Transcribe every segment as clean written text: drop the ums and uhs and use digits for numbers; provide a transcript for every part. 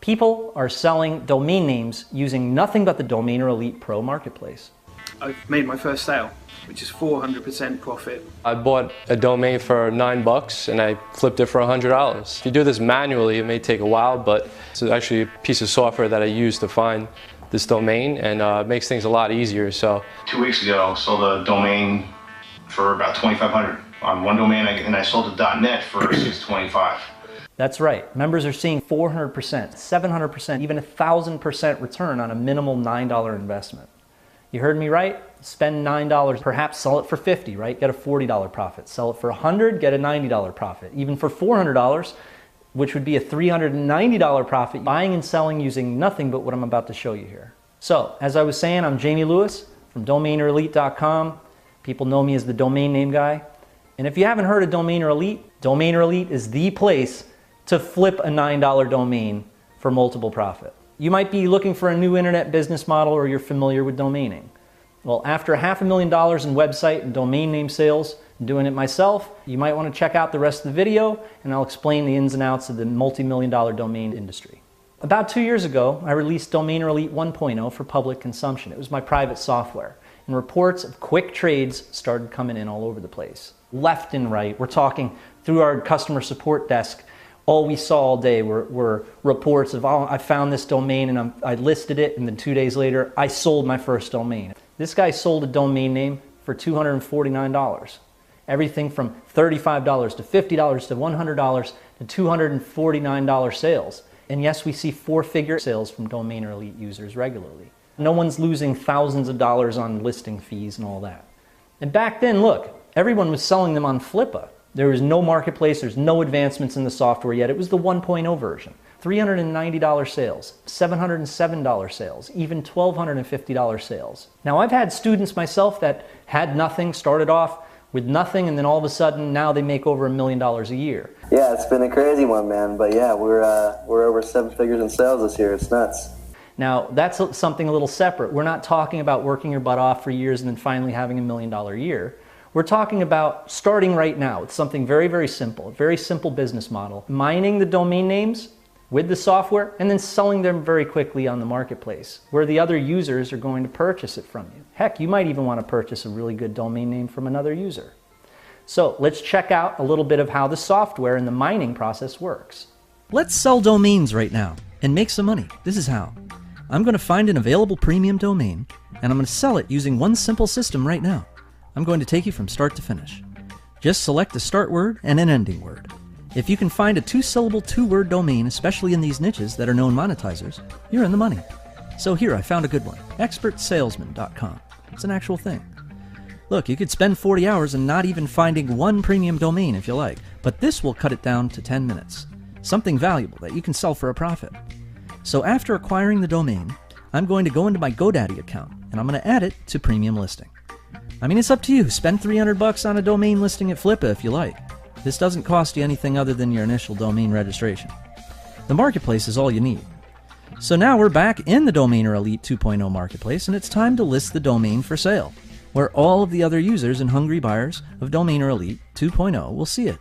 People are selling domain names using nothing but the Domainer Elite Pro marketplace. I've made my first sale, which is 400% profit. I bought a domain for $9 and I flipped it for $100. If you do this manually, it may take a while, but it's actually a piece of software that I use to find this domain, and it makes things a lot easier. So 2 weeks ago, I sold a domain for about $2,500 on one domain, and I sold a .net for $625. That's right. Members are seeing 400%, 700%, even 1,000% return on a minimal $9 investment. You heard me right? Spend $9, perhaps sell it for $50, right? Get a $40 profit. Sell it for $100, get a $90 profit. Even for $400, which would be a $390 profit, buying and selling using nothing but what I'm about to show you here. So, as I was saying, I'm Jamie Lewis from DomainerElite.com. People know me as the domain name guy. And if you haven't heard of Domainer Elite is the place to flip a $9 domain for multiple profit. You might be looking for a new internet business model, or you're familiar with domaining. Well, after $500,000 in website and domain name sales, and doing it myself, you might want to check out the rest of the video, and I'll explain the ins and outs of the multi-million-dollar domain industry. About 2 years ago, I released Domainer Elite 1.0 for public consumption. It was my private software, and reports of quick trades started coming in all over the place. Left and right. We're talking through our customer support desk. All we saw all day were reports of, oh, I found this domain and I listed it, and then 2 days later, I sold my first domain. This guy sold a domain name for $249. Everything from $35 to $50 to $100 to $249 sales. And yes, we see four-figure sales from Domainer Elite users regularly. No one's losing thousands of dollars on listing fees and all that. And back then, look, everyone was selling them on Flippa. There was no marketplace, there's no advancements in the software yet. It was the 1.0 version. $390 sales, $707 sales, even $1,250 sales. Now, I've had students myself that had nothing, started off with nothing, and then all of a sudden now they make over $1 million a year. Yeah, it's been a crazy one, man. But yeah, we're over 7 figures in sales this year. It's nuts. Now, that's something a little separate. We're not talking about working your butt off for years and then finally having $1 million a year. We're talking about starting right now. It's something very, very simple, a very simple business model. Mining the domain names with the software and then selling them very quickly on the marketplace where the other users are going to purchase it from you. Heck, you might even want to purchase a really good domain name from another user. So let's check out a little bit of how the software and the mining process works. Let's sell domains right now and make some money. This is how. I'm going to find an available premium domain and I'm going to sell it using one simple system right now. I'm going to take you from start to finish. Just select a start word and an ending word. If you can find a 2-syllable, 2-word domain, especially in these niches that are known monetizers, you're in the money. So here, I found a good one, expertsalesman.com. It's an actual thing. Look, you could spend 40 hours and not even finding one premium domain if you like, but this will cut it down to 10 minutes. Something valuable that you can sell for a profit. So after acquiring the domain, I'm going to go into my GoDaddy account and I'm going to add it to premium listing. I mean, it's up to you. Spend $300 on a domain listing at Flippa if you like. This doesn't cost you anything other than your initial domain registration. The marketplace is all you need. So now we're back in the Domainer Elite 2.0 marketplace, and it's time to list the domain for sale, where all of the other users and hungry buyers of Domainer Elite 2.0 will see it.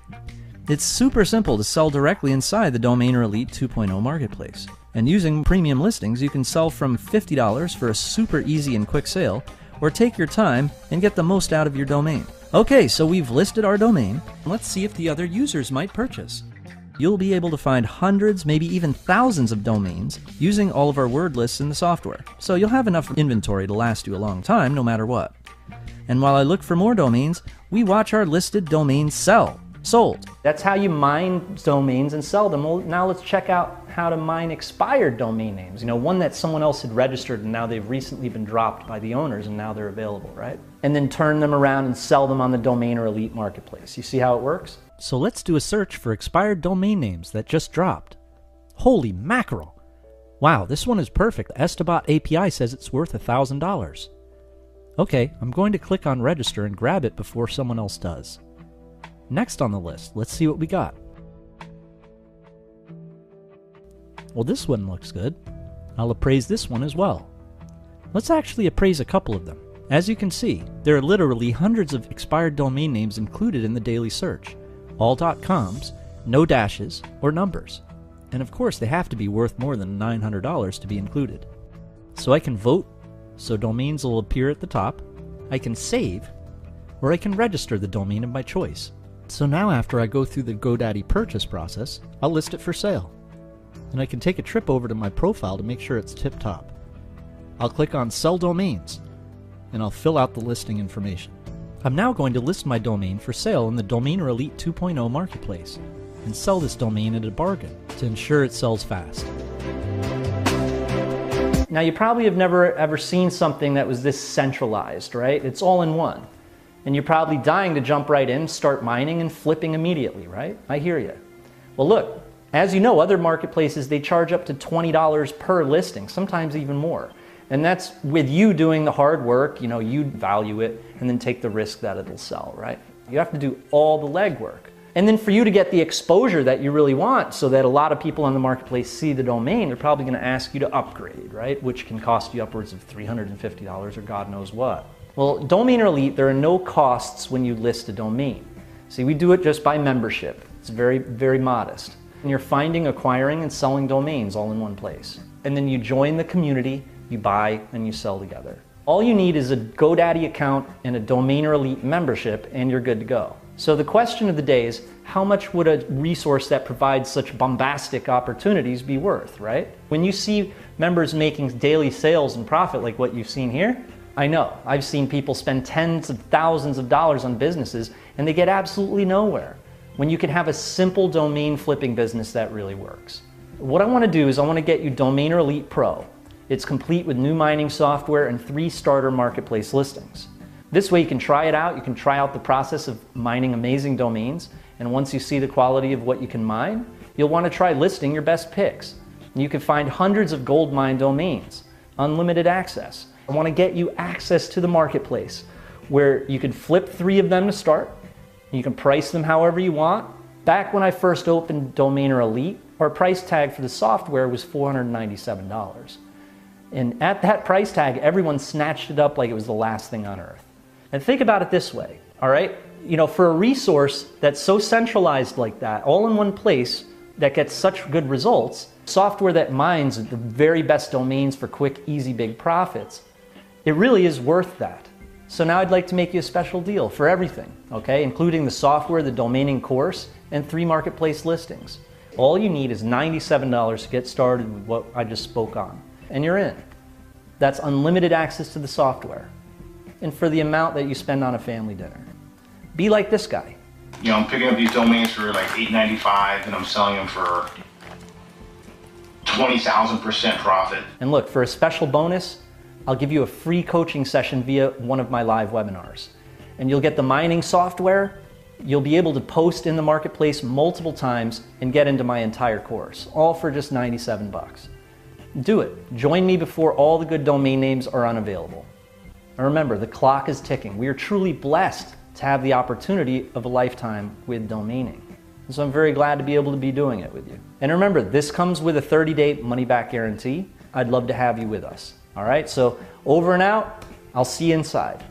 It's super simple to sell directly inside the Domainer Elite 2.0 marketplace. And using premium listings, you can sell from $50 for a super easy and quick sale, or take your time and get the most out of your domain. Okay, so we've listed our domain. Let's see if the other users might purchase. You'll be able to find hundreds, maybe even thousands of domains using all of our word lists in the software. So you'll have enough inventory to last you a long time no matter what. And while I look for more domains, we watch our listed domains sold. That's how you mine domains and sell them. Well, now let's check out how to mine expired domain names. You know, one that someone else had registered and now they've recently been dropped by the owners and now they're available, right? And then turn them around and sell them on the Domainer Elite marketplace. You see how it works? So let's do a search for expired domain names that just dropped. Holy mackerel! Wow, this one is perfect. Estabot API says it's worth $1,000. Okay, I'm going to click on register and grab it before someone else does. Next on the list, let's see what we got. Well, this one looks good. I'll appraise this one as well. Let's actually appraise a couple of them. As you can see, there are literally hundreds of expired domain names included in the daily search. All .coms, no dashes or numbers. And of course, they have to be worth more than $900 to be included. So I can vote, so domains will appear at the top. I can save, or I can register the domain of my choice. So now after I go through the GoDaddy purchase process, I'll list it for sale. And I can take a trip over to my profile to make sure it's tip-top. I'll click on Sell Domains, and I'll fill out the listing information. I'm now going to list my domain for sale in the Domainer Elite 2.0 marketplace and sell this domain at a bargain to ensure it sells fast. Now, you probably have never ever seen something that was this centralized, right? It's all in one. And you're probably dying to jump right in, start mining and flipping immediately, right? I hear you. Well, look, as you know, other marketplaces, they charge up to $20 per listing, sometimes even more. And that's with you doing the hard work, you value it and then take the risk that it'll sell, right? You have to do all the legwork. And then for you to get the exposure that you really want so that a lot of people on the marketplace see the domain, they're probably going to ask you to upgrade, right? Which can cost you upwards of $350 or God knows what. Well, Domainer Elite, there are no costs when you list a domain. See, we do it just by membership. It's very, very modest. And you're finding, acquiring, and selling domains all in one place. And then you join the community, you buy, and you sell together. All you need is a GoDaddy account and a Domainer Elite membership, and you're good to go. So the question of the day is, how much would a resource that provides such bombastic opportunities be worth, right? When you see members making daily sales and profit like what you've seen here, I know, I've seen people spend tens of thousands of dollars on businesses and they get absolutely nowhere when you can have a simple domain flipping business that really works. What I want to do is I want to get you Domainer Elite Pro. It's complete with new mining software and 3 starter marketplace listings. This way you can try it out, you can try out the process of mining amazing domains, and once you see the quality of what you can mine, you'll want to try listing your best picks. You can find hundreds of gold mine domains, unlimited access. I want to get you access to the marketplace where you can flip 3 of them to start, you can price them however you want. Back when I first opened Domainer Elite, our price tag for the software was $497. And at that price tag, everyone snatched it up like it was the last thing on earth. And think about it this way, all right? For a resource that's so centralized like that, all in one place, that gets such good results, software that mines the very best domains for quick, easy, big profits, it really is worth that. So now I'd like to make you a special deal for everything, okay? Including the software, the domaining course, and 3 marketplace listings. All you need is $97 to get started with what I just spoke on, and you're in. That's unlimited access to the software, and for the amount that you spend on a family dinner. Be like this guy. I'm picking up these domains for like $8.95 and I'm selling them for 20,000% profit. And look, for a special bonus, I'll give you a free coaching session via one of my live webinars. And you'll get the mining software, you'll be able to post in the marketplace multiple times and get into my entire course, all for just 97 bucks. Do it. Join me before all the good domain names are unavailable. And remember, the clock is ticking. We are truly blessed to have the opportunity of a lifetime with domaining. And so I'm very glad to be able to be doing it with you. And remember, this comes with a 30-day money-back guarantee. I'd love to have you with us. All right, so over and out. I'll see you inside.